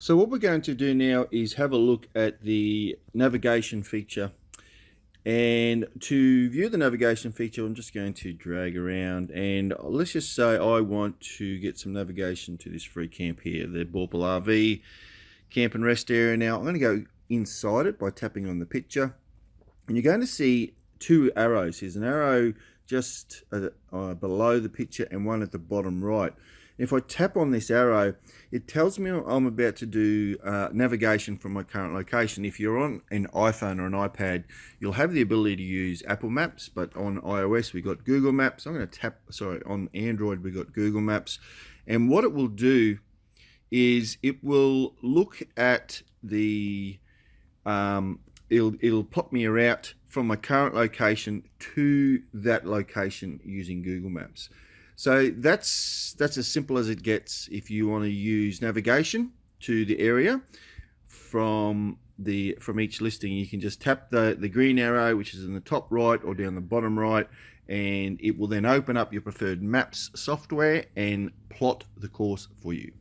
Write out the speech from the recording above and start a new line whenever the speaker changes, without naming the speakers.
So what we're going to do now is have a look at the navigation feature. And to view the navigation feature, I'm just going to drag around, and let's just say I want to get some navigation to this free camp here, the Borpal RV camp and rest area. Now I'm going to go inside it by tapping on the picture, and you're going to see two arrows. There's an arrow just below the picture and one at the bottom right. If I tap on this arrow, it tells me I'm about to do navigation from my current location. If you're on an iPhone or an iPad, you'll have the ability to use Apple Maps, but on iOS we got Google Maps. I'm going to tap, on Android we got Google Maps, and what it will do is it will look at the it'll pop me a route from my current location to that location using Google Maps. So that's as simple as it gets. If you want to use navigation to the area from each listing, you can just tap the green arrow, which is in the top right or down the bottom right, and it will then open up your preferred maps software and plot the course for you.